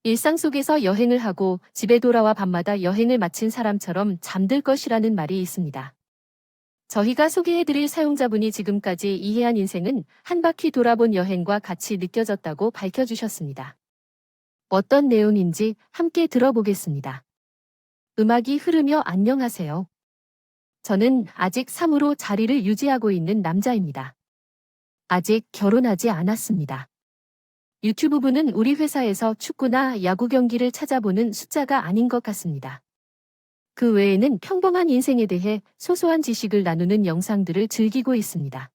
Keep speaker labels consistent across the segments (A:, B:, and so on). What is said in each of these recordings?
A: 일상 속에서 여행을 하고 집에 돌아와 밤마다 여행을 마친 사람처럼 잠들 것이라는 말이 있습니다. 저희가 소개해드릴 사용자분이 지금까지 이해한 인생은 한 바퀴 돌아본 여행과 같이 느껴졌다고 밝혀주셨습니다. 어떤 내용인지 함께 들어보겠습니다. 음악이 흐르며 안녕하세요. 저는 아직 3으로 자리를 유지하고 있는 남자입니다. 아직 결혼하지 않았습니다. 유튜브는 우리 회사에서 축구나 야구 경기를 찾아보는 숫자가 아닌 것 같습니다. 그 외에는 평범한 인생에 대해 소소한 지식을 나누는 영상들을 즐기고 있습니다.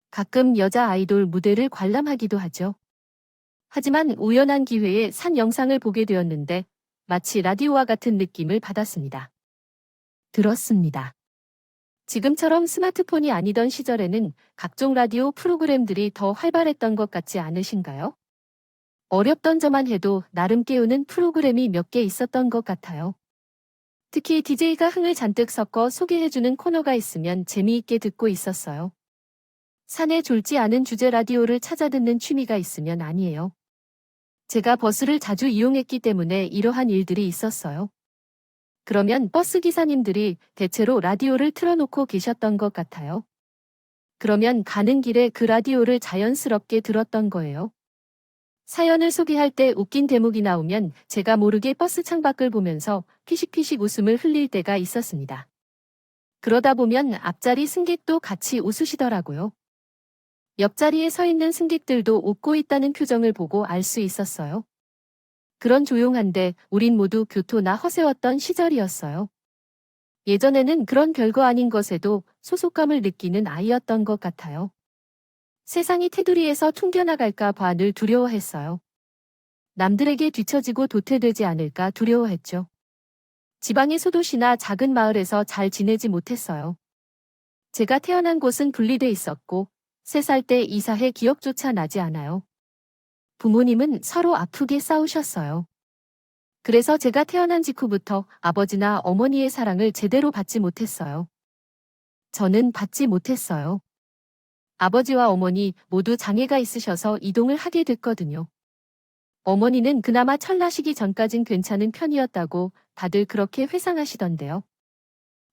A: 가끔 여자 아이돌 무대를 관람하기도 하죠. 하지만 우연한 기회에 산 영상을 보게 되었는데 마치 라디오와 같은 느낌을 받았습니다. 들었습니다. 지금처럼 스마트폰이 아니던 시절에는 각종 라디오 프로그램들이 더 활발했던 것 같지 않으신가요? 어렵던 저만 해도 나름 깨우는 프로그램이 몇 개 있었던 것 같아요. 특히 DJ가 흥을 잔뜩 섞어 소개해주는 코너가 있으면 재미있게 듣고 있었어요. 산에 졸지 않은 주제 라디오를 찾아 듣는 취미가 있으면 아니에요. 제가 버스를 자주 이용했기 때문에 이러한 일들이 있었어요. 그러면 버스 기사님들이 대체로 라디오를 틀어놓고 계셨던 것 같아요. 그러면 가는 길에 그 라디오를 자연스럽게 들었던 거예요. 사연을 소개할 때 웃긴 대목이 나오면 제가 모르게 버스 창밖을 보면서 피식피식 웃음을 흘릴 때가 있었습니다. 그러다 보면 앞자리 승객도 같이 웃으시더라고요. 옆자리에 서 있는 승객들도 웃고 있다는 표정을 보고 알 수 있었어요. 그런 조용한데 우린 모두 교토나 허세웠던 시절이었어요. 예전에는 그런 별거 아닌 것에도 소속감을 느끼는 아이였던 것 같아요. 세상이 테두리에서 퉁겨나갈까 봐 늘 두려워했어요. 남들에게 뒤처지고 도태되지 않을까 두려워했죠. 지방의 소도시나 작은 마을에서 잘 지내지 못했어요. 제가 태어난 곳은 분리돼 있었고 3살 때 이사해 기억조차 나지 않아요. 부모님은 서로 아프게 싸우셨어요. 그래서 제가 태어난 직후부터 아버지나 어머니의 사랑을 제대로 받지 못했어요. 저는 받지 못했어요. 아버지와 어머니 모두 장애가 있으셔서 이동을 하게 됐거든요. 어머니는 그나마 철나시기 전까진 괜찮은 편이었다고 다들 그렇게 회상하시던데요.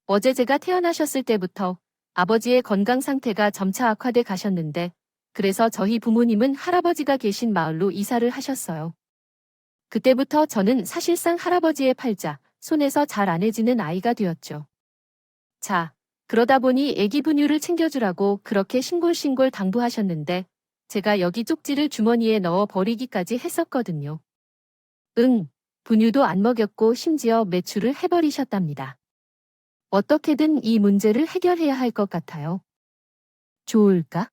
A: 어제 제가 태어나셨을 때부터 아버지의 건강 상태가 점차 악화돼 가셨는데 그래서 저희 부모님은 할아버지가 계신 마을로 이사를 하셨어요. 그때부터 저는 사실상 할아버지의 팔자, 손에서 잘 안 해지는 아이가 되었죠. 자, 그러다 보니 애기 분유를 챙겨주라고 그렇게 신골신골 당부하셨는데 제가 여기 쪽지를 주머니에 넣어 버리기까지 했었거든요. 분유도 안 먹였고 심지어 매출을 해버리셨답니다. 어떻게든 이 문제를 해결해야 할 것 같아요. 좋을까?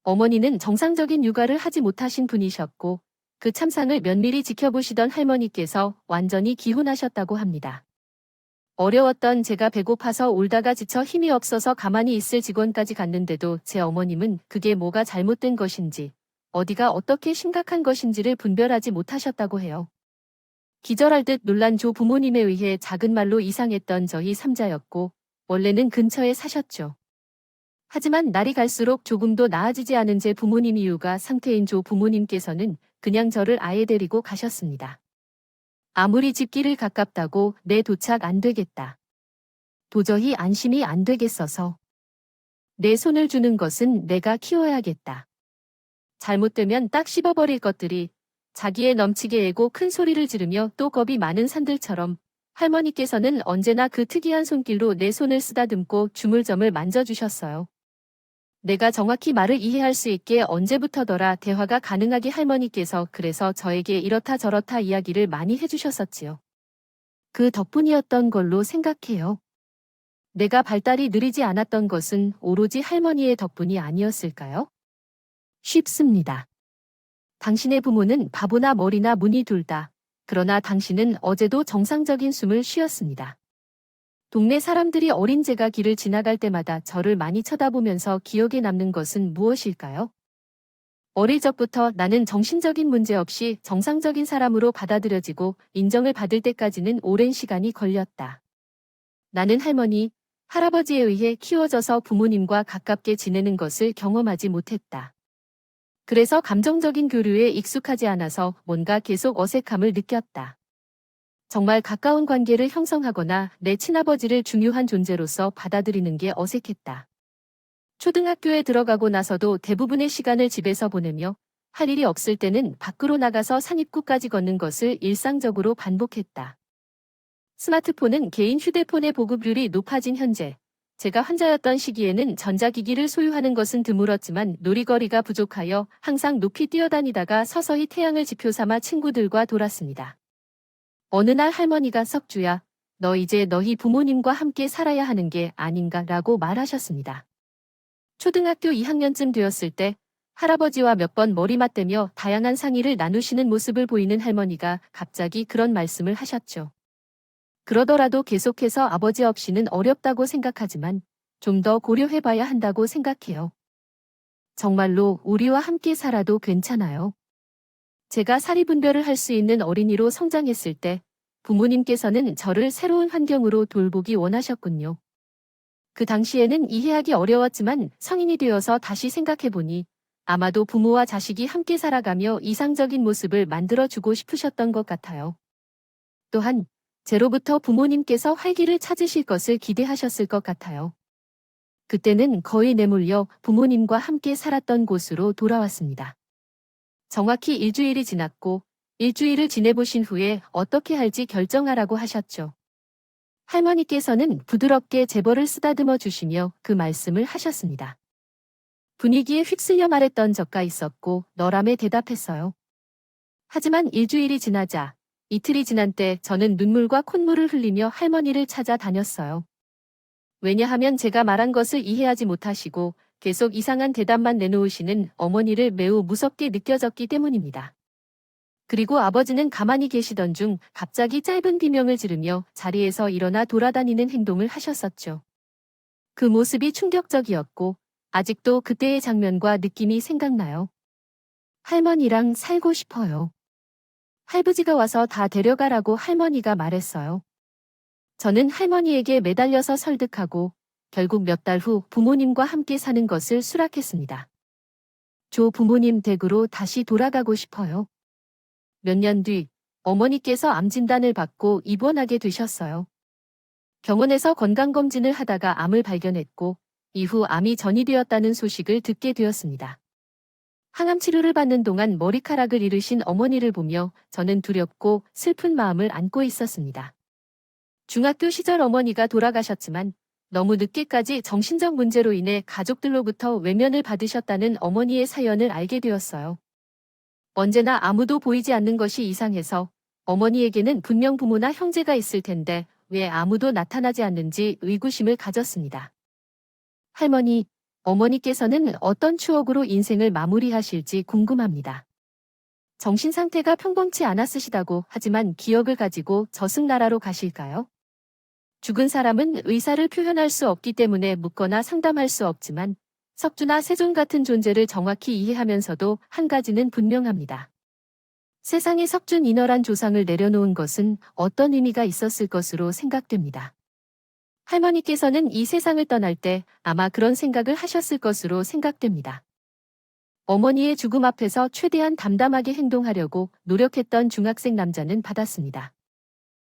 A: 어머니는 정상적인 육아를 하지 못하신 분이셨고 그 참상을 면밀히 지켜보시던 할머니께서 완전히 기혼하셨다고 합니다. 어려웠던 제가 배고파서 울다가 지쳐 힘이 없어서 가만히 있을 직원까지 갔는데도 제 어머님은 그게 뭐가 잘못된 것인지, 어디가 어떻게 심각한 것인지를 분별하지 못하셨다고 해요. 기절할 듯 놀란 조 부모님에 의해 작은 말로 이상했던 저희 삼자였고, 원래는 근처에 사셨죠. 하지만 날이 갈수록 조금도 나아지지 않은 제 부모님 이유가 상태인 조 부모님께서는 그냥 저를 아예 데리고 가셨습니다. 아무리 집길을 가깝다고 내 도착 안 되겠다. 도저히 안심이 안 되겠어서. 내 손을 주는 것은 내가 키워야겠다. 잘못되면 딱 씹어버릴 것들이 자기에 넘치게 애고 큰 소리를 지르며 또 겁이 많은 산들처럼 할머니께서는 언제나 그 특이한 손길로 내 손을 쓰다듬고 주물점을 만져주셨어요. 내가 정확히 말을 이해할 수 있게 언제부터더라 대화가 가능하게 할머니께서 그래서 저에게 이렇다 저렇다 이야기를 많이 해주셨었지요. 그 덕분이었던 걸로 생각해요. 내가 발달이 느리지 않았던 것은 오로지 할머니의 덕분이 아니었을까요? 쉽습니다. 당신의 부모는 바보나 머리나 문이 둘 다. 그러나 당신은 어제도 정상적인 숨을 쉬었습니다. 동네 사람들이 어린 제가 길을 지나갈 때마다 저를 많이 쳐다보면서 기억에 남는 것은 무엇일까요? 어릴 적부터 나는 정신적인 문제 없이 정상적인 사람으로 받아들여지고 인정을 받을 때까지는 오랜 시간이 걸렸다. 나는 할머니, 할아버지에 의해 키워져서 부모님과 가깝게 지내는 것을 경험하지 못했다. 그래서 감정적인 교류에 익숙하지 않아서 뭔가 계속 어색함을 느꼈다. 정말 가까운 관계를 형성하거나 내 친아버지를 중요한 존재로서 받아들이는 게 어색했다. 초등학교에 들어가고 나서도 대부분의 시간을 집에서 보내며 할 일이 없을 때는 밖으로 나가서 산입구까지 걷는 것을 일상적으로 반복했다. 스마트폰은 개인 휴대폰의 보급률이 높아진 현재, 제가 환자였던 시기에는 전자기기를 소유하는 것은 드물었지만 놀이거리가 부족하여 항상 높이 뛰어다니다가 서서히 태양을 지표 삼아 친구들과 돌았습니다. 어느 날 할머니가 석주야, 너 이제 너희 부모님과 함께 살아야 하는 게 아닌가 라고 말하셨습니다. 초등학교 2학년쯤 되었을 때 할아버지와 몇 번 머리 맞대며 다양한 상의를 나누시는 모습을 보이는 할머니가 갑자기 그런 말씀을 하셨죠. 그러더라도 계속해서 아버지 없이는 어렵다고 생각하지만 좀 더 고려해봐야 한다고 생각해요. 정말로 우리와 함께 살아도 괜찮아요. 제가 사리분별을 할 수 있는 어린이로 성장했을 때 부모님께서는 저를 새로운 환경으로 돌보기 원하셨군요. 그 당시에는 이해하기 어려웠지만 성인이 되어서 다시 생각해보니 아마도 부모와 자식이 함께 살아가며 이상적인 모습을 만들어주고 싶으셨던 것 같아요. 또한 제로부터 부모님께서 활기를 찾으실 것을 기대하셨을 것 같아요. 그때는 거의 내몰려 부모님과 함께 살았던 곳으로 돌아왔습니다. 정확히 일주일이 지났고 일주일을 지내보신 후에 어떻게 할지 결정하라고 하셨죠. 할머니께서는 부드럽게 제벌을 쓰다듬어 주시며 그 말씀을 하셨습니다. 분위기에 휩쓸려 말했던 적가 있었고 너람에 대답했어요. 하지만 일주일이 지나자 이틀이 지난 때 저는 눈물과 콧물을 흘리며 할머니를 찾아 다녔어요. 왜냐하면 제가 말한 것을 이해하지 못하시고 계속 이상한 대답만 내놓으시는 어머니를 매우 무섭게 느껴졌기 때문입니다. 그리고 아버지는 가만히 계시던 중 갑자기 짧은 비명을 지르며 자리에서 일어나 돌아다니는 행동을 하셨었죠. 그 모습이 충격적이었고 아직도 그때의 장면과 느낌이 생각나요. 할머니랑 살고 싶어요. 할부지가 와서 다 데려가라고 할머니가 말했어요. 저는 할머니에게 매달려서 설득하고 결국 몇 달 후 부모님과 함께 사는 것을 수락했습니다. 조 부모님 댁으로 다시 돌아가고 싶어요. 몇 년 뒤 어머니께서 암 진단을 받고 입원하게 되셨어요. 병원에서 건강검진을 하다가 암을 발견했고 이후 암이 전이되었다는 소식을 듣게 되었습니다. 항암 치료를 받는 동안 머리카락을 잃으신 어머니를 보며 저는 두렵고 슬픈 마음을 안고 있었습니다. 중학교 시절 어머니가 돌아가셨지만 너무 늦게까지 정신적 문제로 인해 가족들로부터 외면을 받으셨다는 어머니의 사연을 알게 되었어요. 언제나 아무도 보이지 않는 것이 이상해서 어머니에게는 분명 부모나 형제가 있을 텐데 왜 아무도 나타나지 않는지 의구심을 가졌습니다. 할머니, 어머니께서는 어떤 추억으로 인생을 마무리하실지 궁금합니다. 정신 상태가 평범치 않았으시다고 하지만 기억을 가지고 저승나라로 가실까요? 죽은 사람은 의사를 표현할 수 없기 때문에 묻거나 상담할 수 없지만 석주나 세존 같은 존재를 정확히 이해하면서도 한 가지는 분명합니다. 세상에 석준 인어란 조상을 내려놓은 것은 어떤 의미가 있었을 것으로 생각됩니다. 할머니께서는 이 세상을 떠날 때 아마 그런 생각을 하셨을 것으로 생각됩니다. 어머니의 죽음 앞에서 최대한 담담하게 행동하려고 노력했던 중학생 남자는 받았습니다.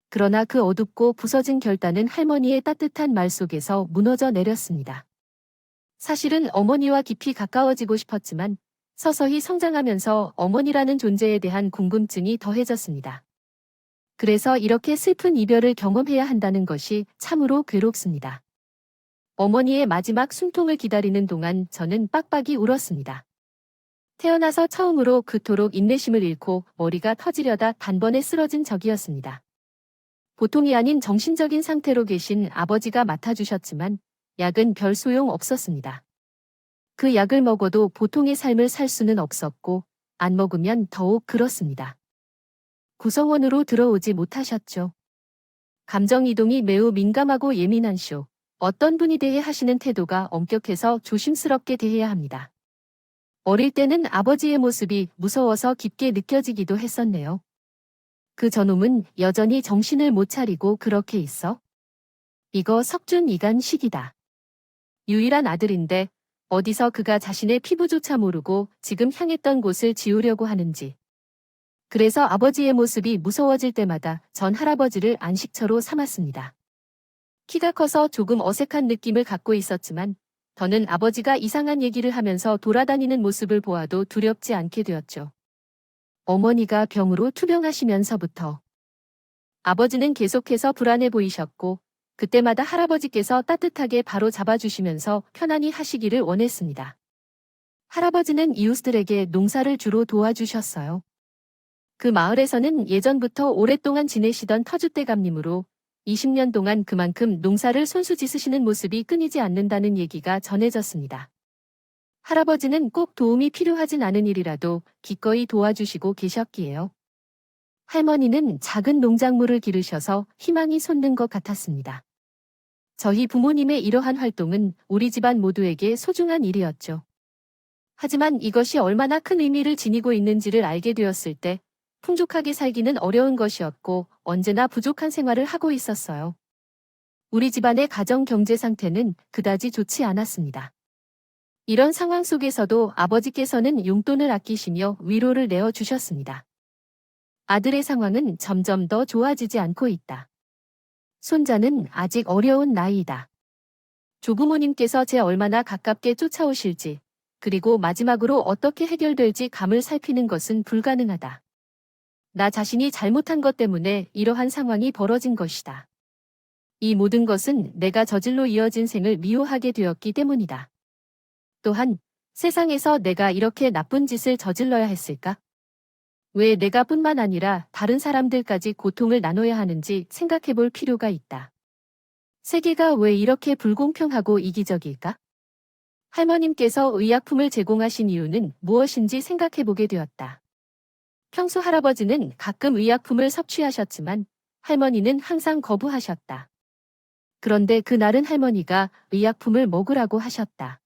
A: 그러나 그 어둡고 부서진 결단은 할머니의 따뜻한 말 속에서 무너져 내렸습니다. 사실은 어머니와 깊이 가까워지고 싶었지만 서서히 성장하면서 어머니라는 존재에 대한 궁금증이 더해졌습니다. 그래서 이렇게 슬픈 이별을 경험해야 한다는 것이 참으로 괴롭습니다. 어머니의 마지막 숨통을 기다리는 동안 저는 빡빡이 울었습니다. 태어나서 처음으로 그토록 인내심을 잃고 머리가 터지려다 단번에 쓰러진 적이었습니다. 보통이 아닌 정신적인 상태로 계신 아버지가 맡아주셨지만 약은 별 소용 없었습니다. 그 약을 먹어도 보통의 삶을 살 수는 없었고 안 먹으면 더욱 그렇습니다. 구성원으로 들어오지 못하셨죠. 감정이동이 매우 민감하고 예민한 쇼. 어떤 분이 대해 하시는 태도가 엄격해서 조심스럽게 대해야 합니다. 어릴 때는 아버지의 모습이 무서워서 깊게 느껴지기도 했었네요. 그 저놈은 여전히 정신을 못 차리고 그렇게 있어? 이거 석준 이간 식이다. 유일한 아들인데 어디서 그가 자신의 피부조차 모르고 지금 향했던 곳을 지우려고 하는지. 그래서 아버지의 모습이 무서워질 때마다 전 할아버지를 안식처로 삼았습니다. 키가 커서 조금 어색한 느낌을 갖고 있었지만 더는 아버지가 이상한 얘기를 하면서 돌아다니는 모습을 보아도 두렵지 않게 되었죠. 어머니가 병으로 투병하시면서부터 아버지는 계속해서 불안해 보이셨고 그때마다 할아버지께서 따뜻하게 바로 잡아주시면서 편안히 하시기를 원했습니다. 할아버지는 이웃들에게 농사를 주로 도와주셨어요. 그 마을에서는 예전부터 오랫동안 지내시던 터줏대감님으로 20년 동안 그만큼 농사를 손수짓으시는 모습이 끊이지 않는다는 얘기가 전해졌습니다. 할아버지는 꼭 도움이 필요하진 않은 일이라도 기꺼이 도와주시고 계셨기에요. 할머니는 작은 농작물을 기르셔서 희망이 솟는 것 같았습니다. 저희 부모님의 이러한 활동은 우리 집안 모두에게 소중한 일이었죠. 하지만 이것이 얼마나 큰 의미를 지니고 있는지를 알게 되었을 때 풍족하게 살기는 어려운 것이었고 언제나 부족한 생활을 하고 있었어요. 우리 집안의 가정 경제 상태는 그다지 좋지 않았습니다. 이런 상황 속에서도 아버지께서는 용돈을 아끼시며 위로를 내어주셨습니다. 아들의 상황은 점점 더 좋아지지 않고 있다. 손자는 아직 어려운 나이이다. 조부모님께서 제 얼마나 가깝게 쫓아오실지, 그리고 마지막으로 어떻게 해결될지 감을 살피는 것은 불가능하다. 나 자신이 잘못한 것 때문에 이러한 상황이 벌어진 것이다. 이 모든 것은 내가 저질로 이어진 생을 미워하게 되었기 때문이다. 또한 세상에서 내가 이렇게 나쁜 짓을 저질러야 했을까? 왜 내가 뿐만 아니라 다른 사람들까지 고통을 나눠야 하는지 생각해 볼 필요가 있다. 세계가 왜 이렇게 불공평하고 이기적일까? 할머님께서 의약품을 제공하신 이유는 무엇인지 생각해 보게 되었다. 평소 할아버지는 가끔 의약품을 섭취하셨지만 할머니는 항상 거부하셨다. 그런데 그날은 할머니가 의약품을 먹으라고 하셨다.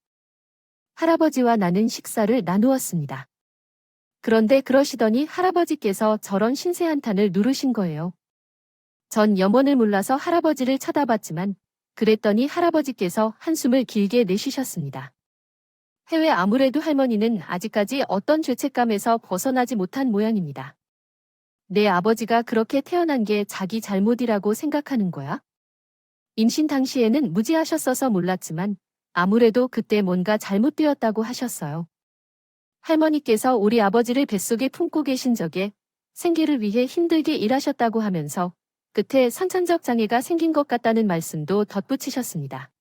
A: 할아버지와 나는 식사를 나누었습니다. 그런데 그러시더니 할아버지께서 저런 신세 한탄을 누르신 거예요. 전 염원을 몰라서 할아버지를 쳐다봤지만 그랬더니 할아버지께서 한숨을 길게 내쉬셨습니다. 해외 아무래도 할머니는 아직까지 어떤 죄책감에서 벗어나지 못한 모양입니다. 내 아버지가 그렇게 태어난 게 자기 잘못이라고 생각하는 거야? 임신 당시에는 무지하셨어서 몰랐지만 아무래도 그때 뭔가 잘못되었다고 하셨어요. 할머니께서 우리 아버지를 뱃속에 품고 계신 적에 생계를 위해 힘들게 일하셨다고 하면서 끝에 선천적 장애가 생긴 것 같다는 말씀도 덧붙이셨습니다.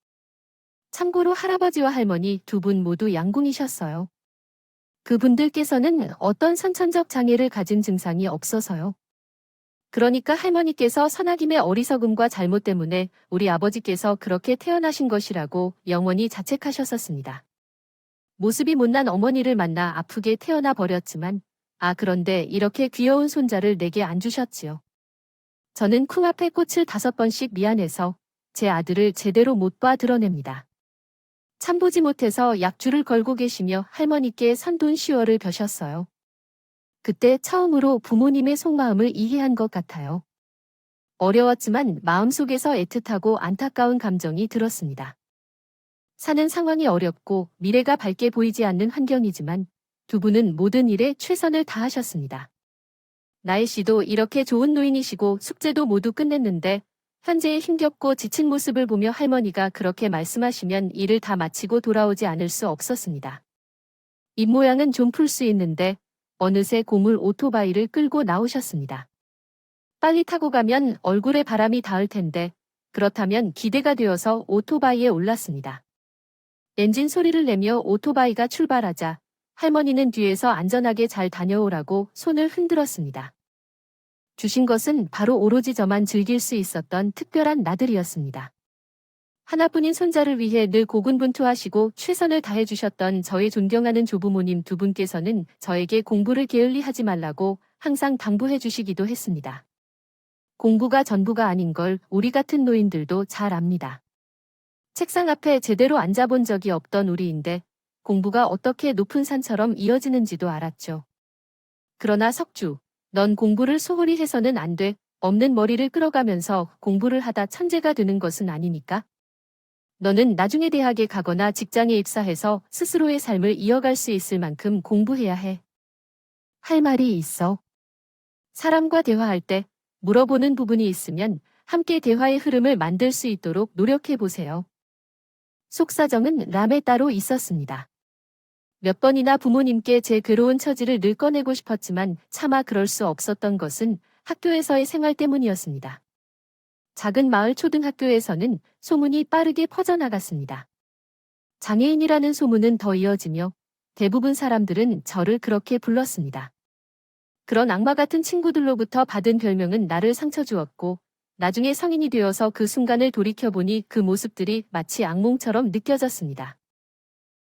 A: 참고로 할아버지와 할머니 두 분 모두 양궁이셨어요. 그분들께서는 어떤 선천적 장애를 가진 증상이 없어서요. 그러니까 할머니께서 선악임의 어리석음과 잘못 때문에 우리 아버지께서 그렇게 태어나신 것이라고 영원히 자책하셨었습니다. 모습이 못난 어머니를 만나 아프게 태어나 버렸지만 그런데 이렇게 귀여운 손자를 내게 안 주셨지요. 저는 쿵 앞에 꽃을 5번씩 미안해서 제 아들을 제대로 못 봐 드러냅니다. 참보지 못해서 약주를 걸고 계시며 할머니께 산돈 10월을 벼셨어요. 그때 처음으로 부모님의 속마음을 이해한 것 같아요. 어려웠지만 마음속에서 애틋하고 안타까운 감정이 들었습니다. 사는 상황이 어렵고 미래가 밝게 보이지 않는 환경이지만 두 분은 모든 일에 최선을 다하셨습니다. 나혜 씨도 이렇게 좋은 노인이시고 숙제도 모두 끝냈는데 현재의 힘겹고 지친 모습을 보며 할머니가 그렇게 말씀하시면 일을 다 마치고 돌아오지 않을 수 없었습니다. 입모양은 좀 풀 수 있는데 어느새 고물 오토바이를 끌고 나오셨습니다. 빨리 타고 가면 얼굴에 바람이 닿을 텐데 그렇다면 기대가 되어서 오토바이에 올랐습니다. 엔진 소리를 내며 오토바이가 출발하자 할머니는 뒤에서 안전하게 잘 다녀오라고 손을 흔들었습니다. 주신 것은 바로 오로지 저만 즐길 수 있었던 특별한 나들이였습니다. 하나뿐인 손자를 위해 늘 고군분투하시고 최선을 다해주셨던 저의 존경하는 조부모님 두 분께서는 저에게 공부를 게을리 하지 말라고 항상 당부해 주시기도 했습니다. 공부가 전부가 아닌 걸 우리 같은 노인들도 잘 압니다. 책상 앞에 제대로 앉아본 적이 없던 우리인데 공부가 어떻게 높은 산처럼 이어지는지도 알았죠. 그러나 석주, 넌 공부를 소홀히 해서는 안 돼. 없는 머리를 끌어가면서 공부를 하다 천재가 되는 것은 아니니까. 너는 나중에 대학에 가거나 직장에 입사해서 스스로의 삶을 이어갈 수 있을 만큼 공부해야 해. 할 말이 있어. 사람과 대화할 때 물어보는 부분이 있으면 함께 대화의 흐름을 만들 수 있도록 노력해 보세요. 속사정은 람에 따로 있었습니다. 몇 번이나 부모님께 제 괴로운 처지를 늘 꺼내고 싶었지만 차마 그럴 수 없었던 것은 학교에서의 생활 때문이었습니다. 작은 마을 초등학교에서는 소문이 빠르게 퍼져나갔습니다. 장애인이라는 소문은 더 이어지며 대부분 사람들은 저를 그렇게 불렀습니다. 그런 악마 같은 친구들로부터 받은 별명은 나를 상처 주었고 나중에 성인이 되어서 그 순간을 돌이켜보니 그 모습들이 마치 악몽처럼 느껴졌습니다.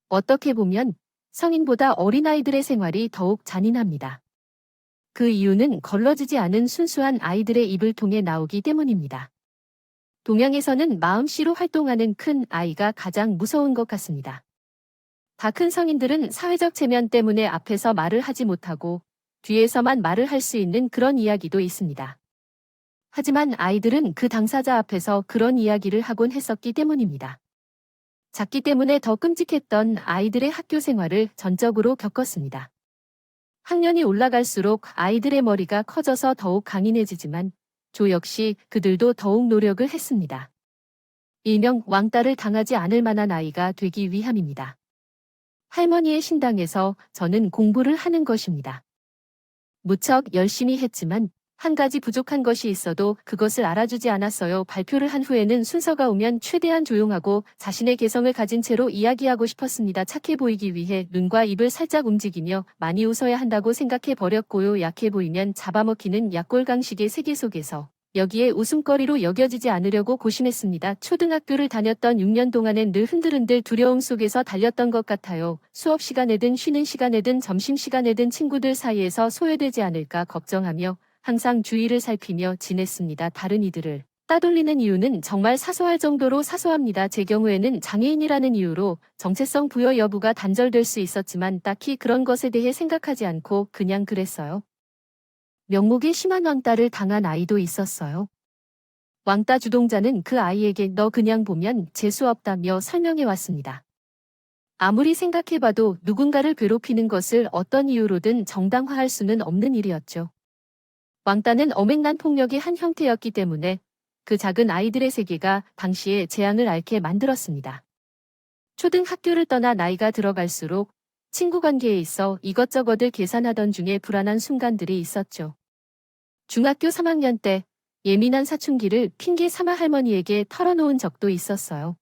A: 어떻게 보면 성인보다 어린아이들의 생활이 더욱 잔인합니다. 그 이유는 걸러지지 않은 순수한 아이들의 입을 통해 나오기 때문입니다. 동양에서는 마음씨로 활동하는 큰 아이가 가장 무서운 것 같습니다. 다 큰 성인들은 사회적 체면 때문에 앞에서 말을 하지 못하고 뒤에서만 말을 할 수 있는 그런 이야기도 있습니다. 하지만 아이들은 그 당사자 앞에서 그런 이야기를 하곤 했었기 때문입니다. 작기 때문에 더 끔찍했던 아이들의 학교 생활을 전적으로 겪었습니다. 학년이 올라갈수록 아이들의 머리가 커져서 더욱 강인해지지만 조 역시 그들도 더욱 노력을 했습니다. 일명 왕따를 당하지 않을 만한 아이가 되기 위함입니다. 할머니의 신당에서 저는 공부를 하는 것입니다. 무척 열심히 했지만 한 가지 부족한 것이 있어도 그것을 알아주지 않았어요. 발표를 한 후에는 순서가 오면 최대한 조용하고 자신의 개성을 가진 채로 이야기하고 싶었습니다. 착해 보이기 위해 눈과 입을 살짝 움직이며 많이 웃어야 한다고 생각해 버렸고요. 약해 보이면 잡아먹히는 약골강식의 세계 속에서 여기에 웃음거리로 여겨지지 않으려고 고심했습니다. 초등학교를 다녔던 6년 동안엔 늘 흔들흔들 두려움 속에서 달렸던 것 같아요. 수업 시간에든 쉬는 시간에든 점심시간에든 친구들 사이에서 소외되지 않을까 걱정하며 항상 주위를 살피며 지냈습니다. 다른 이들을 따돌리는 이유는 정말 사소할 정도로 사소합니다. 제 경우에는 장애인이라는 이유로 정체성 부여 여부가 단절될 수 있었지만 딱히 그런 것에 대해 생각하지 않고 그냥 그랬어요. 명목에 심한 왕따를 당한 아이도 있었어요. 왕따 주동자는 그 아이에게 너 그냥 보면 재수없다며 설명해 왔습니다. 아무리 생각해봐도 누군가를 괴롭히는 것을 어떤 이유로든 정당화할 수는 없는 일이었죠. 왕따는 어맹난 폭력의 한 형태였기 때문에 그 작은 아이들의 세계가 당시에 재앙을 앓게 만들었습니다. 초등학교를 떠나 나이가 들어갈수록 친구 관계에 있어 이것저것을 계산하던 중에 불안한 순간들이 있었죠. 중학교 3학년 때 예민한 사춘기를 핑계 삼아 할머니에게 털어놓은 적도 있었어요.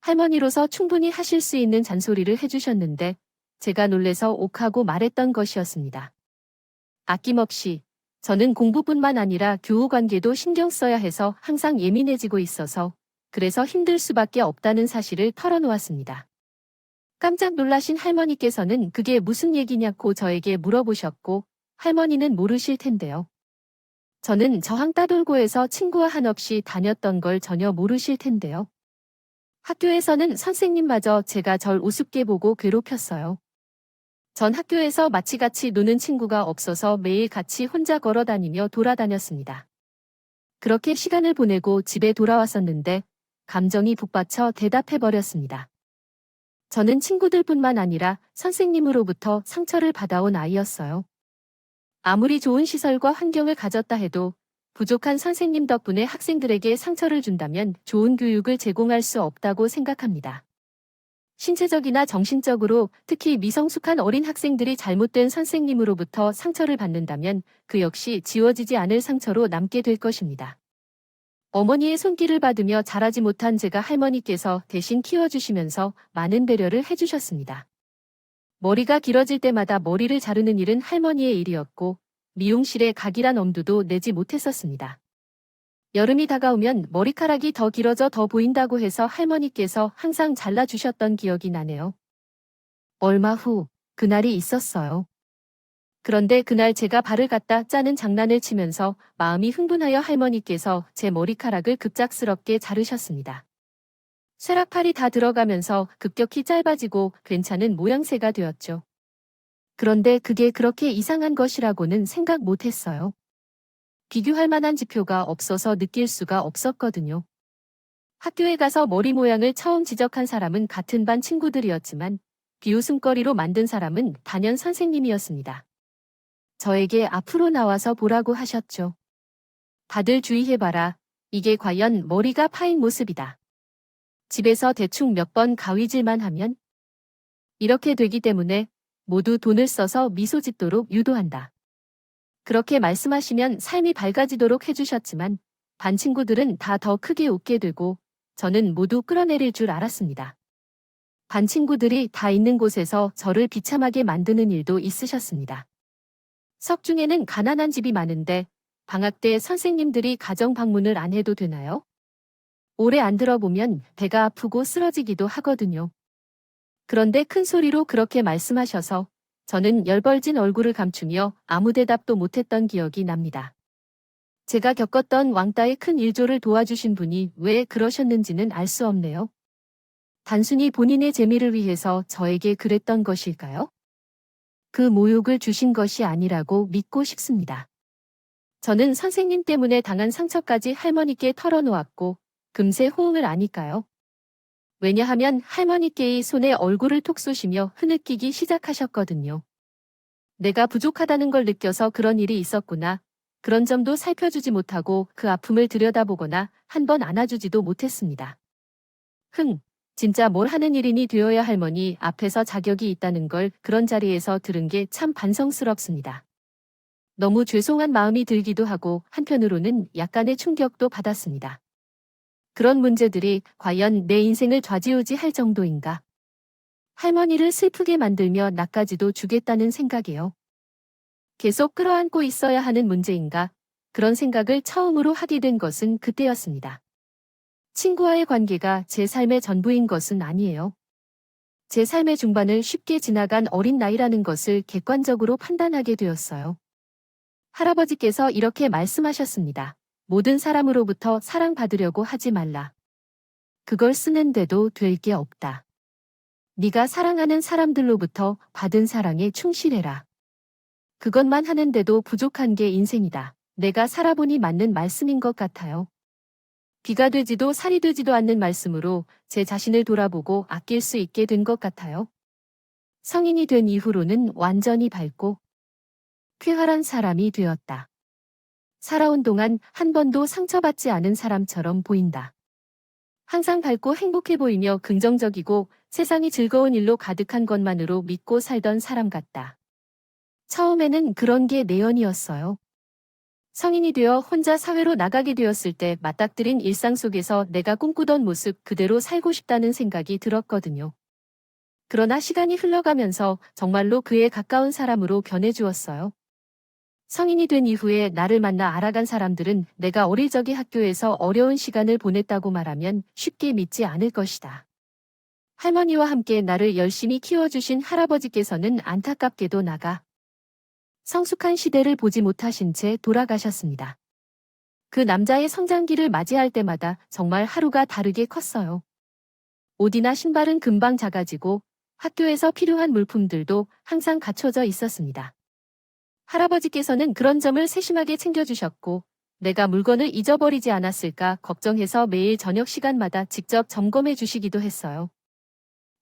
A: 할머니로서 충분히 하실 수 있는 잔소리를 해주셨는데 제가 놀래서 옥하고 말했던 것이었습니다. 아낌없이 저는 공부뿐만 아니라 교우 관계도 신경 써야 해서 항상 예민해지고 있어서 그래서 힘들 수밖에 없다는 사실을 털어놓았습니다. 깜짝 놀라신 할머니께서는 그게 무슨 얘기냐고 저에게 물어보셨고 할머니는 모르실 텐데요. 저는 저항 따돌고에서 친구와 한없이 다녔던 걸 전혀 모르실 텐데요. 학교에서는 선생님마저 제가 절 우습게 보고 괴롭혔어요. 전 학교에서 마치 같이 노는 친구가 없어서 매일 같이 혼자 걸어 다니며 돌아다녔습니다. 그렇게 시간을 보내고 집에 돌아왔었는데 감정이 북받쳐 대답해버렸습니다. 저는 친구들뿐만 아니라 선생님으로부터 상처를 받아온 아이였어요. 아무리 좋은 시설과 환경을 가졌다 해도 부족한 선생님 덕분에 학생들에게 상처를 준다면 좋은 교육을 제공할 수 없다고 생각합니다. 신체적이나 정신적으로 특히 미성숙한 어린 학생들이 잘못된 선생님으로부터 상처를 받는다면 그 역시 지워지지 않을 상처로 남게 될 것입니다. 어머니의 손길을 받으며 자라지 못한 제가 할머니께서 대신 키워주시면서 많은 배려를 해주셨습니다. 머리가 길어질 때마다 머리를 자르는 일은 할머니의 일이었고 미용실에 가기란 엄두도 내지 못했었습니다. 여름이 다가오면 머리카락이 더 길어져 더 보인다고 해서 할머니께서 항상 잘라주셨던 기억이 나네요. 얼마 후 그날이 있었어요. 그런데 그날 제가 발을 갖다 짜는 장난을 치면서 마음이 흥분하여 할머니께서 제 머리카락을 급작스럽게 자르셨습니다. 쇠락팔이 다 들어가면서 급격히 짧아지고 괜찮은 모양새가 되었죠. 그런데 그게 그렇게 이상한 것이라고는 생각 못했어요. 비교할 만한 지표가 없어서 느낄 수가 없었거든요. 학교에 가서 머리 모양을 처음 지적한 사람은 같은 반 친구들이었지만 비웃음거리로 만든 사람은 단연 선생님이었습니다. 저에게 앞으로 나와서 보라고 하셨죠. 다들 주의해봐라. 이게 과연 머리가 파인 모습이다. 집에서 대충 몇 번 가위질만 하면 이렇게 되기 때문에 모두 돈을 써서 미소 짓도록 유도한다. 그렇게 말씀하시면 삶이 밝아지도록 해주셨지만 반 친구들은 다 더 크게 웃게 되고 저는 모두 끌어내릴 줄 알았습니다. 반 친구들이 다 있는 곳에서 저를 비참하게 만드는 일도 있으셨습니다. 석중에는 가난한 집이 많은데 방학 때 선생님들이 가정 방문을 안 해도 되나요? 오래 안 들어보면 배가 아프고 쓰러지기도 하거든요. 그런데 큰 소리로 그렇게 말씀하셔서 저는 열벌진 얼굴을 감추며 아무 대답도 못했던 기억이 납니다. 제가 겪었던 왕따의 큰 일조를 도와주신 분이 왜 그러셨는지는 알 수 없네요. 단순히 본인의 재미를 위해서 저에게 그랬던 것일까요? 그 모욕을 주신 것이 아니라고 믿고 싶습니다. 저는 선생님 때문에 당한 상처까지 할머니께 털어놓았고 금세 호응을 아니까요. 왜냐하면 할머니께의 손에 얼굴을 톡 쏘시며 흐느끼기 시작하셨거든요. 내가 부족하다는 걸 느껴서 그런 일이 있었구나. 그런 점도 살펴주지 못하고 그 아픔을 들여다보거나 한 번 안아주지도 못했습니다. 진짜 뭘 하는 일이니 되어야 할머니 앞에서 자격이 있다는 걸 그런 자리에서 들은 게 참 반성스럽습니다. 너무 죄송한 마음이 들기도 하고 한편으로는 약간의 충격도 받았습니다. 그런 문제들이 과연 내 인생을 좌지우지할 정도인가? 할머니를 슬프게 만들며 나까지도 주겠다는 생각이요. 계속 끌어안고 있어야 하는 문제인가? 그런 생각을 처음으로 하게 된 것은 그때였습니다. 친구와의 관계가 제 삶의 전부인 것은 아니에요. 제 삶의 중반을 쉽게 지나간 어린 나이라는 것을 객관적으로 판단하게 되었어요. 할아버지께서 이렇게 말씀하셨습니다. 모든 사람으로부터 사랑받으려고 하지 말라. 그걸 쓰는데도 될 게 없다. 네가 사랑하는 사람들로부터 받은 사랑에 충실해라. 그것만 하는데도 부족한 게 인생이다. 내가 살아보니 맞는 말씀인 것 같아요. 비가 되지도 살이 되지도 않는 말씀으로 제 자신을 돌아보고 아낄 수 있게 된 것 같아요. 성인이 된 이후로는 완전히 밝고 쾌활한 사람이 되었다. 살아온 동안 한 번도 상처받지 않은 사람처럼 보인다. 항상 밝고 행복해 보이며 긍정적이고 세상이 즐거운 일로 가득한 것만으로 믿고 살던 사람 같다. 처음에는 그런 게 내연이었어요. 성인이 되어 혼자 사회로 나가게 되었을 때 맞닥뜨린 일상 속에서 내가 꿈꾸던 모습 그대로 살고 싶다는 생각이 들었거든요. 그러나 시간이 흘러가면서 정말로 그에 가까운 사람으로 변해주었어요. 성인이 된 이후에 나를 만나 알아간 사람들은 내가 어릴 적에 학교에서 어려운 시간을 보냈다고 말하면 쉽게 믿지 않을 것이다. 할머니와 함께 나를 열심히 키워주신 할아버지께서는 안타깝게도 나가 성숙한 시대를 보지 못하신 채 돌아가셨습니다. 그 남자의 성장기를 맞이할 때마다 정말 하루가 다르게 컸어요. 옷이나 신발은 금방 작아지고 학교에서 필요한 물품들도 항상 갖춰져 있었습니다. 할아버지께서는 그런 점을 세심하게 챙겨주셨고 내가 물건을 잊어버리지 않았을까 걱정해서 매일 저녁 시간마다 직접 점검해 주시기도 했어요.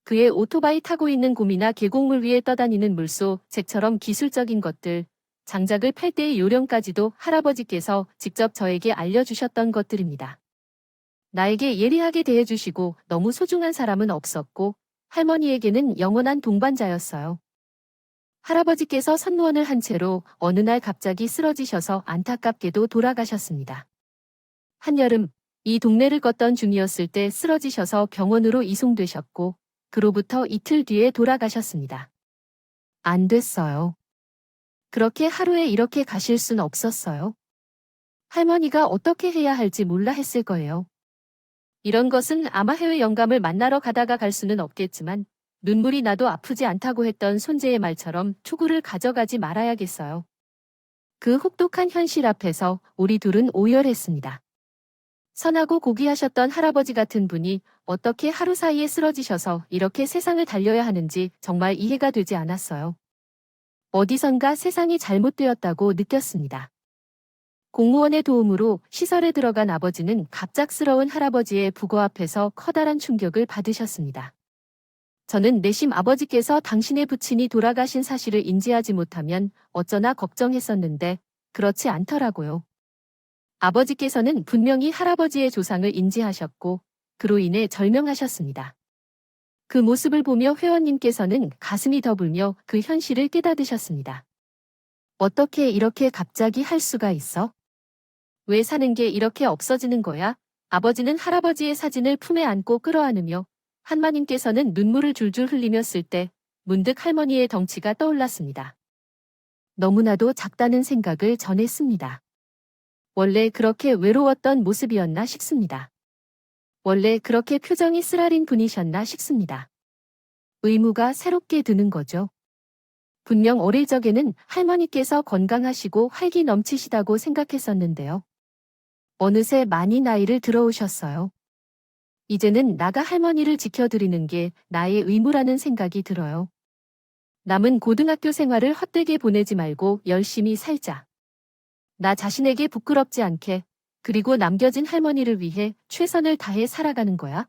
A: 그의 오토바이 타고 있는 곰이나 계곡물 위에 떠다니는 물소, 잭처럼 기술적인 것들, 장작을 팰 때의 요령까지도 할아버지께서 직접 저에게 알려주셨던 것들입니다. 나에게 예리하게 대해주시고 너무 소중한 사람은 없었고 할머니에게는 영원한 동반자였어요. 할아버지께서 선무원을 한 채로 어느 날 갑자기 쓰러지셔서 안타깝게도 돌아가셨습니다. 한여름, 이 동네를 걷던 중이었을 때 쓰러지셔서 병원으로 이송되셨고 그로부터 이틀 뒤에 돌아가셨습니다. 안 됐어요. 그렇게 하루에 이렇게 가실 순 없었어요. 할머니가 어떻게 해야 할지 몰라 했을 거예요. 이런 것은 아마 해외 영감을 만나러 가다가 갈 수는 없겠지만 눈물이 나도 아프지 않다고 했던 손재의 말처럼 투구를 가져가지 말아야겠어요. 그 혹독한 현실 앞에서 우리 둘은 오열했습니다. 선하고 고귀하셨던 할아버지 같은 분이 어떻게 하루 사이에 쓰러지셔서 이렇게 세상을 달려야 하는지 정말 이해가 되지 않았어요. 어디선가 세상이 잘못되었다고 느꼈습니다. 공무원의 도움으로 시설에 들어간 아버지는 갑작스러운 할아버지의 부고 앞에서 커다란 충격을 받으셨습니다. 저는 내심 아버지께서 당신의 부친이 돌아가신 사실을 인지하지 못하면 어쩌나 걱정했었는데 그렇지 않더라고요. 아버지께서는 분명히 할아버지의 조상을 인지하셨고 그로 인해 절명하셨습니다. 그 모습을 보며 회원님께서는 가슴이 더불며 그 현실을 깨닫으셨습니다. 어떻게 이렇게 갑자기 할 수가 있어? 왜 사는 게 이렇게 없어지는 거야? 아버지는 할아버지의 사진을 품에 안고 끌어안으며 한마님께서는 눈물을 줄줄 흘리며 쓸 때 문득 할머니의 덩치가 떠올랐습니다. 너무나도 작다는 생각을 전했습니다. 원래 그렇게 외로웠던 모습이었나 싶습니다. 원래 그렇게 표정이 쓰라린 분이셨나 싶습니다. 의무가 새롭게 드는 거죠. 분명 어릴 적에는 할머니께서 건강하시고 활기 넘치시다고 생각했었는데요. 어느새 많이 나이를 들어오셨어요. 이제는 나가 할머니를 지켜드리는 게 나의 의무라는 생각이 들어요. 남은 고등학교 생활을 헛되게 보내지 말고 열심히 살자. 나 자신에게 부끄럽지 않게, 그리고 남겨진 할머니를 위해 최선을 다해 살아가는 거야.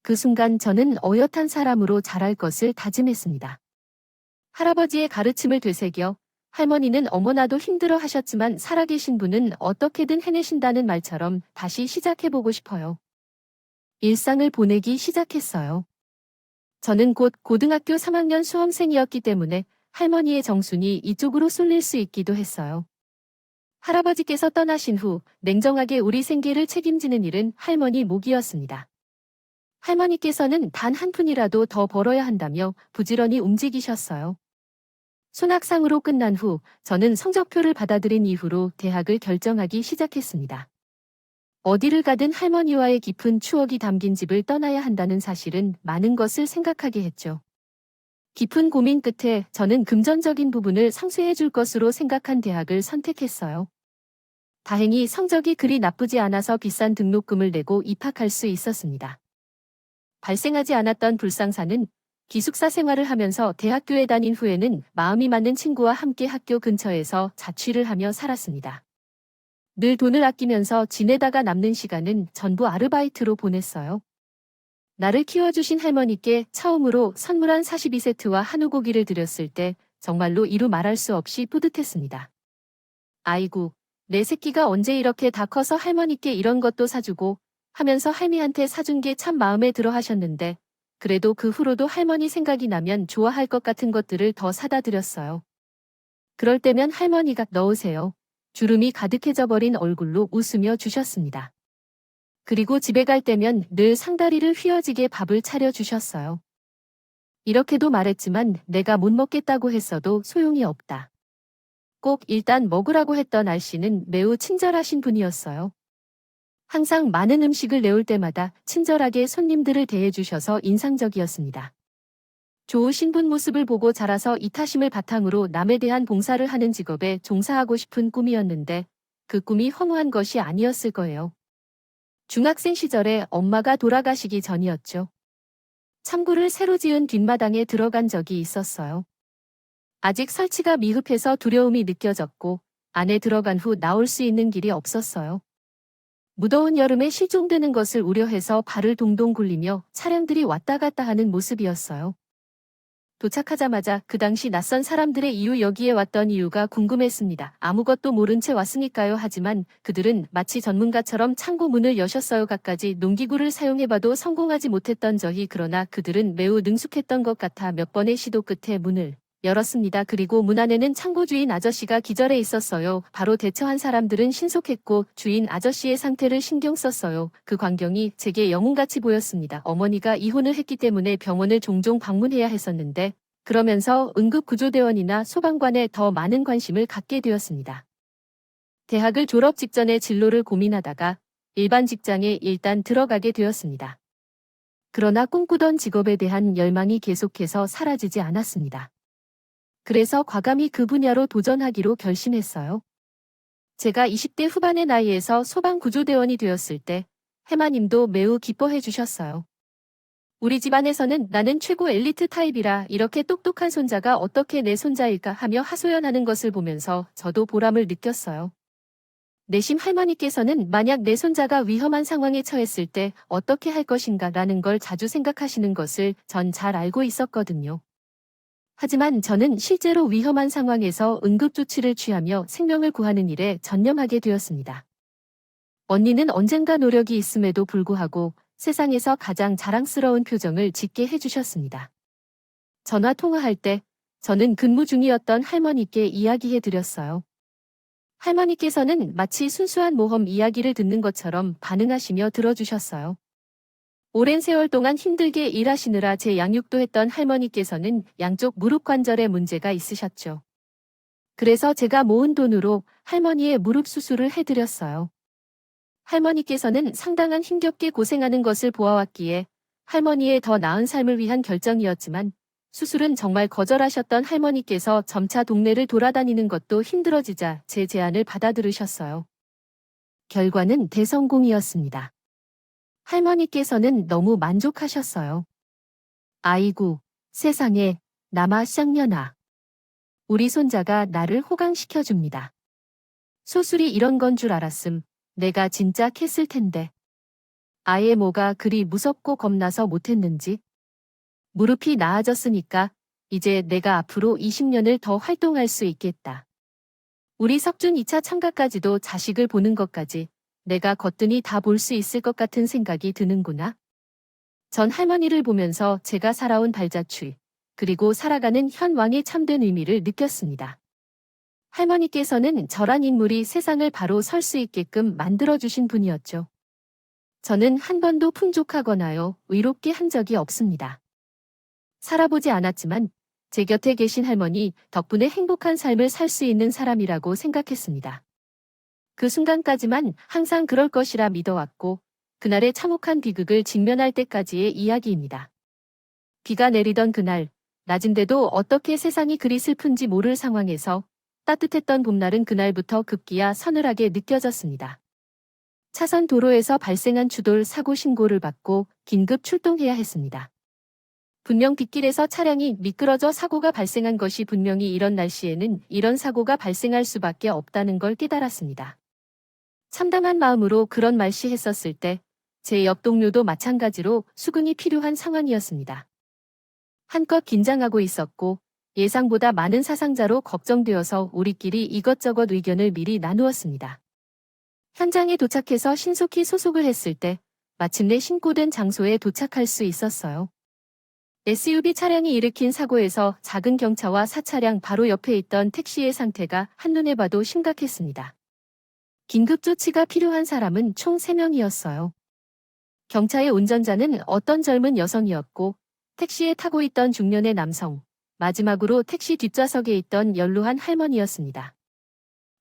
A: 그 순간 저는 어엿한 사람으로 자랄 것을 다짐했습니다. 할아버지의 가르침을 되새겨 할머니는 어머나도 힘들어 하셨지만 살아계신 분은 어떻게든 해내신다는 말처럼 다시 시작해보고 싶어요. 일상을 보내기 시작했어요. 저는 곧 고등학교 3학년 수험생이었기 때문에 할머니의 정순이 이쪽으로 쏠릴 수 있기도 했어요. 할아버지께서 떠나신 후 냉정하게 우리 생계를 책임지는 일은 할머니 몫이었습니다. 할머니께서는 단 한 푼이라도 더 벌어야 한다며 부지런히 움직이셨어요. 손학상으로 끝난 후 저는 성적표를 받아들인 이후로 대학을 결정하기 시작했습니다. 어디를 가든 할머니와의 깊은 추억이 담긴 집을 떠나야 한다는 사실은 많은 것을 생각하게 했죠. 깊은 고민 끝에 저는 금전적인 부분을 상쇄해 줄 것으로 생각한 대학을 선택했어요. 다행히 성적이 그리 나쁘지 않아서 비싼 등록금을 내고 입학할 수 있었습니다. 발생하지 않았던 불상사는 기숙사 생활을 하면서 대학교에 다닌 후에는 마음이 맞는 친구와 함께 학교 근처에서 자취를 하며 살았습니다. 늘 돈을 아끼면서 지내다가 남는 시간은 전부 아르바이트로 보냈어요. 나를 키워주신 할머니께 처음으로 선물한 42세트와 한우고기를 드렸을 때 정말로 이루 말할 수 없이 뿌듯했습니다. 아이고, 내 새끼가 언제 이렇게 다 커서 할머니께 이런 것도 사주고 하면서 할미한테 사준 게 참 마음에 들어 하셨는데 그래도 그 후로도 할머니 생각이 나면 좋아할 것 같은 것들을 더 사다 드렸어요. 그럴 때면 할머니가 넣으세요. 주름이 가득해져 버린 얼굴로 웃으며 주셨습니다. 그리고 집에 갈 때면 늘 상다리를 휘어지게 밥을 차려 주셨어요. 이렇게도 말했지만 내가 못 먹겠다고 했어도 소용이 없다. 꼭 일단 먹으라고 했던 알씨는 매우 친절하신 분이었어요. 항상 많은 음식을 내올 때마다 친절하게 손님들을 대해주셔서 인상적이었습니다. 좋으신 분 모습을 보고 자라서 이타심을 바탕으로 남에 대한 봉사를 하는 직업에 종사하고 싶은 꿈이었는데 그 꿈이 허무한 것이 아니었을 거예요. 중학생 시절에 엄마가 돌아가시기 전이었죠. 창고를 새로 지은 뒷마당에 들어간 적이 있었어요. 아직 설치가 미흡해서 두려움이 느껴졌고 안에 들어간 후 나올 수 있는 길이 없었어요. 무더운 여름에 실종되는 것을 우려해서 발을 동동 굴리며 차량들이 왔다 갔다 하는 모습이었어요. 도착하자마자 그 당시 낯선 사람들의 이유 여기에 왔던 이유가 궁금했습니다. 아무것도 모른 채 왔으니까요. 하지만 그들은 마치 전문가처럼 창고 문을 여셨어요. 갖가지 농기구를 사용해봐도 성공하지 못했던 저희 그러나 그들은 매우 능숙했던 것 같아 몇 번의 시도 끝에 문을 열었습니다. 그리고 문 안에는 창고 주인 아저씨가 기절해 있었어요. 바로 대처한 사람들은 신속했고 주인 아저씨의 상태를 신경 썼어요. 그 광경이 제게 영웅같이 보였습니다. 어머니가 이혼을 했기 때문에 병원을 종종 방문해야 했었는데 그러면서 응급구조대원이나 소방관에 더 많은 관심을 갖게 되었습니다. 대학을 졸업 직전에 진로를 고민하다가 일반 직장에 일단 들어가게 되었습니다. 그러나 꿈꾸던 직업에 대한 열망이 계속해서 사라지지 않았습니다. 그래서 과감히 그 분야로 도전하기로 결심했어요. 제가 20대 후반의 나이에서 소방구조대원이 되었을 때 해마님도 매우 기뻐해 주셨어요. 우리 집안에서는 나는 최고 엘리트 타입이라 이렇게 똑똑한 손자가 어떻게 내 손자일까 하며 하소연하는 것을 보면서 저도 보람을 느꼈어요. 내심 할머니께서는 만약 내 손자가 위험한 상황에 처했을 때 어떻게 할 것인가 라는 걸 자주 생각하시는 것을 전 잘 알고 있었거든요. 하지만 저는 실제로 위험한 상황에서 응급조치를 취하며 생명을 구하는 일에 전념하게 되었습니다. 언니는 언젠가 노력이 있음에도 불구하고 세상에서 가장 자랑스러운 표정을 짓게 해주셨습니다. 전화 통화할 때 저는 근무 중이었던 할머니께 이야기해 드렸어요. 할머니께서는 마치 순수한 모험 이야기를 듣는 것처럼 반응하시며 들어주셨어요. 오랜 세월 동안 힘들게 일하시느라 제 양육도 했던 할머니께서는 양쪽 무릎 관절에 문제가 있으셨죠. 그래서 제가 모은 돈으로 할머니의 무릎 수술을 해드렸어요. 할머니께서는 상당한 힘겹게 고생하는 것을 보아왔기에 할머니의 더 나은 삶을 위한 결정이었지만 수술은 정말 거절하셨던 할머니께서 점차 동네를 돌아다니는 것도 힘들어지자 제 제안을 받아들으셨어요. 결과는 대성공이었습니다. 할머니께서는 너무 만족하셨어요. 아이고, 세상에, 나마 쌍년아. 우리 손자가 나를 호강시켜줍니다. 소술이 이런 건 줄 알았음. 내가 진짜 했을 텐데. 아예 뭐가 그리 무섭고 겁나서 못했는지. 무릎이 나아졌으니까 이제 내가 앞으로 20년을 더 활동할 수 있겠다. 우리 석준 2차 참가까지도 자식을 보는 것까지 내가 거뜬히 다 볼 수 있을 것 같은 생각이 드는구나. 전 할머니를 보면서 제가 살아온 발자취, 그리고 살아가는 현왕의 참된 의미를 느꼈습니다. 할머니께서는 저란 인물이 세상을 바로 설 수 있게끔 만들어주신 분이었죠. 저는 한 번도 풍족하거나요, 의롭게 한 적이 없습니다. 살아보지 않았지만 제 곁에 계신 할머니 덕분에 행복한 삶을 살 수 있는 사람이라고 생각했습니다. 그 순간까지만 항상 그럴 것이라 믿어왔고 그날의 참혹한 비극을 직면할 때까지의 이야기입니다. 비가 내리던 그날, 낮인데도 어떻게 세상이 그리 슬픈지 모를 상황에서 따뜻했던 봄날은 그날부터 급기야 서늘하게 느껴졌습니다. 차선 도로에서 발생한 추돌 사고 신고를 받고 긴급 출동해야 했습니다. 분명 빗길에서 차량이 미끄러져 사고가 발생한 것이 분명히 이런 날씨에는 이런 사고가 발생할 수밖에 없다는 걸 깨달았습니다. 참담한 마음으로 그런 말씨했었을 때 제 옆 동료도 마찬가지로 수긍이 필요한 상황이었습니다. 한껏 긴장하고 있었고 예상보다 많은 사상자로 걱정되어서 우리끼리 이것저것 의견을 미리 나누었습니다. 현장에 도착해서 신속히 소속을 했을 때 마침내 신고된 장소에 도착할 수 있었어요. SUV 차량이 일으킨 사고에서 작은 경차와 4차량 바로 옆에 있던 택시의 상태가 한눈에 봐도 심각했습니다. 긴급 조치가 필요한 사람은 총 3명이었어요. 경차의 운전자는 어떤 젊은 여성이었고 택시에 타고 있던 중년의 남성, 마지막으로 택시 뒷좌석에 있던 연로한 할머니였습니다.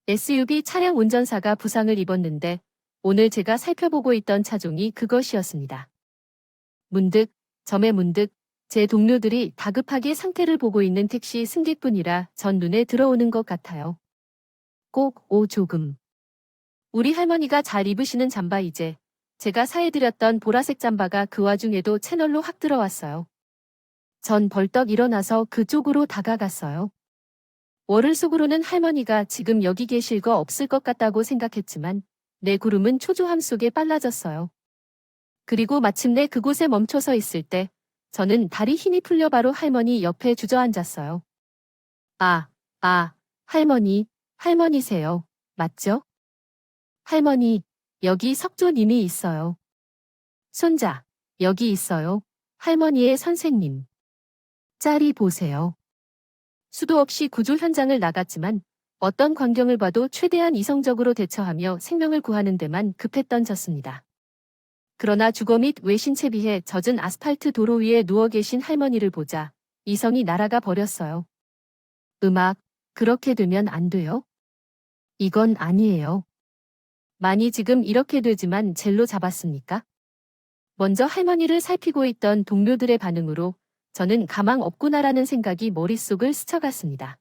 A: SUV 차량 운전사가 부상을 입었는데 오늘 제가 살펴보고 있던 차종이 그것이었습니다. 문득 제 동료들이 다급하게 상태를 보고 있는 택시 승객분이라 전 눈에 들어오는 것 같아요. 꼭 조금. 우리 할머니가 잘 입으시는 잠바이제 제가 사해드렸던 보라색 잠바가 그 와중에도 채널로 확 들어왔어요. 전 벌떡 일어나서 그쪽으로 다가갔어요. 월을 속으로는 할머니가 지금 여기 계실 거 없을 것 같다고 생각했지만 내 구름은 초조함 속에 빨라졌어요. 그리고 마침내 그곳에 멈춰서 있을 때 저는 다리 힘이 풀려 바로 할머니 옆에 주저앉았어요. 할머니세요. 맞죠? 할머니, 여기 석조님이 있어요. 손자, 여기 있어요. 할머니의 선생님. 짤이 보세요. 수도 없이 구조 현장을 나갔지만 어떤 광경을 봐도 최대한 이성적으로 대처하며 생명을 구하는 데만 급했던 졌습니다. 그러나 주거 및 외신채 비해 젖은 아스팔트 도로 위에 누워 계신 할머니를 보자 이성이 날아가 버렸어요. 그렇게 되면 안 돼요? 이건 아니에요. 많이 지금 이렇게 되지만 젤로 잡았습니까? 먼저 할머니를 살피고 있던 동료들의 반응으로 저는 가망 없구나라는 생각이 머릿속을 스쳐갔습니다.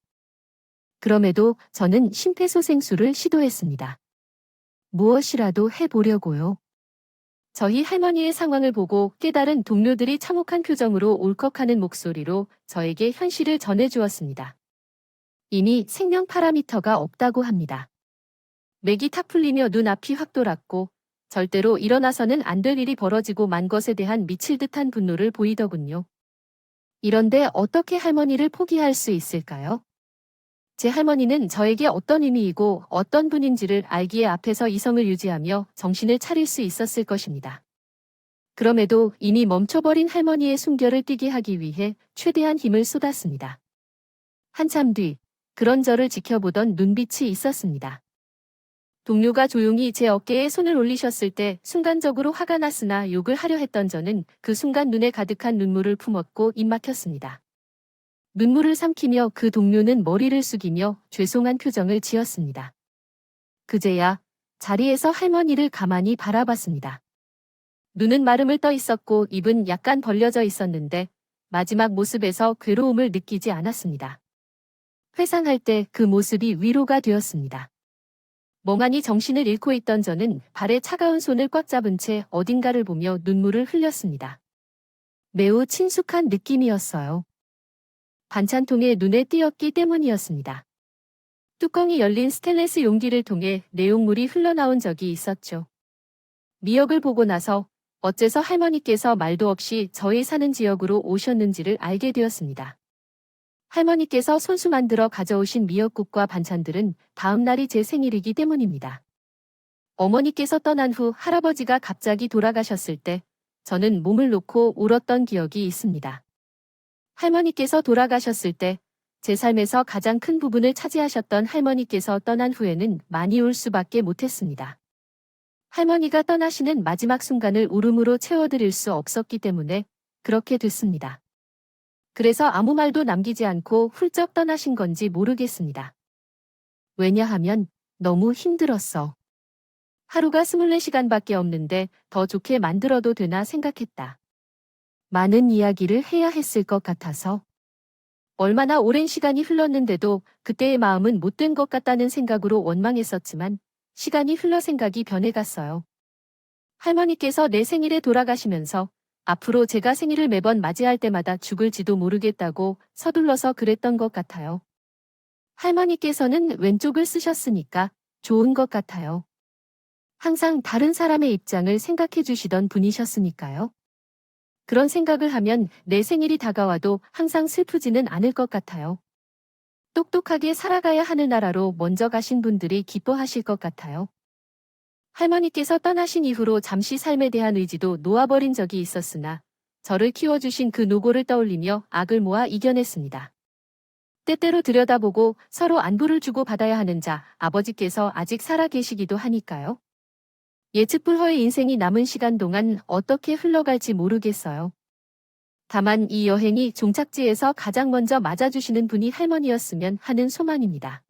A: 그럼에도 저는 심폐소생술을 시도했습니다. 무엇이라도 해보려고요. 저희 할머니의 상황을 보고 깨달은 동료들이 참혹한 표정으로 울컥하는 목소리로 저에게 현실을 전해주었습니다. 이미 생명 파라미터가 없다고 합니다. 맥이 탁 풀리며 눈앞이 확 돌았고 절대로 일어나서는 안 될 일이 벌어지고 만 것에 대한 미칠 듯한 분노를 보이더군요. 이런데 어떻게 할머니를 포기할 수 있을까요? 제 할머니는 저에게 어떤 의미이고 어떤 분인지를 알기에 앞에서 이성을 유지하며 정신을 차릴 수 있었을 것입니다. 그럼에도 이미 멈춰버린 할머니의 숨결을 띄게 하기 위해 최대한 힘을 쏟았습니다. 한참 뒤, 그런 저를 지켜보던 눈빛이 있었습니다. 동료가 조용히 제 어깨에 손을 올리셨을 때 순간적으로 화가 났으나 욕을 하려 했던 저는 그 순간 눈에 가득한 눈물을 품었고 입 막혔습니다. 눈물을 삼키며 그 동료는 머리를 숙이며 죄송한 표정을 지었습니다. 그제야 자리에서 할머니를 가만히 바라봤습니다. 눈은 마름을 떠 있었고 입은 약간 벌려져 있었는데 마지막 모습에서 괴로움을 느끼지 않았습니다. 회상할 때 그 모습이 위로가 되었습니다. 멍하니 정신을 잃고 있던 저는 발에 차가운 손을 꽉 잡은 채 어딘가를 보며 눈물을 흘렸습니다. 매우 친숙한 느낌이었어요. 반찬통에 눈에 띄었기 때문이었습니다. 뚜껑이 열린 스테인리스 용기를 통해 내용물이 흘러나온 적이 있었죠. 미역을 보고 나서 어째서 할머니께서 말도 없이 저희 사는 지역으로 오셨는지를 알게 되었습니다. 할머니께서 손수 만들어 가져오신 미역국과 반찬들은 다음 날이 제 생일이기 때문입니다. 어머니께서 떠난 후 할아버지가 갑자기 돌아가셨을 때 저는 몸을 놓고 울었던 기억이 있습니다. 할머니께서 돌아가셨을 때 제 삶에서 가장 큰 부분을 차지하셨던 할머니께서 떠난 후에는 많이 울 수밖에 못했습니다. 할머니가 떠나시는 마지막 순간을 울음으로 채워드릴 수 없었기 때문에 그렇게 됐습니다. 그래서 아무 말도 남기지 않고 훌쩍 떠나신 건지 모르겠습니다. 왜냐하면 너무 힘들었어. 하루가 24시간밖에 없는데 더 좋게 만들어도 되나 생각했다. 많은 이야기를 해야 했을 것 같아서. 얼마나 오랜 시간이 흘렀는데도 그때의 마음은 못된 것 같다는 생각으로 원망했었지만 시간이 흘러 생각이 변해갔어요. 할머니께서 내 생일에 돌아가시면서 앞으로 제가 생일을 매번 맞이할 때마다 죽을지도 모르겠다고 서둘러서 그랬던 것 같아요. 할머니께서는 왼쪽을 쓰셨으니까 좋은 것 같아요. 항상 다른 사람의 입장을 생각해 주시던 분이셨으니까요. 그런 생각을 하면 내 생일이 다가와도 항상 슬프지는 않을 것 같아요. 똑똑하게 살아가야 하는 나라로 먼저 가신 분들이 기뻐하실 것 같아요. 할머니께서 떠나신 이후로 잠시 삶에 대한 의지도 놓아버린 적이 있었으나 저를 키워주신 그 노고를 떠올리며 악을 모아 이겨냈습니다. 때때로 들여다보고 서로 안부를 주고받아야 하는 자, 아버지께서 아직 살아 계시기도 하니까요. 예측불허의 인생이 남은 시간 동안 어떻게 흘러갈지 모르겠어요. 다만 이 여행이 종착지에서 가장 먼저 맞아주시는 분이 할머니였으면 하는 소망입니다.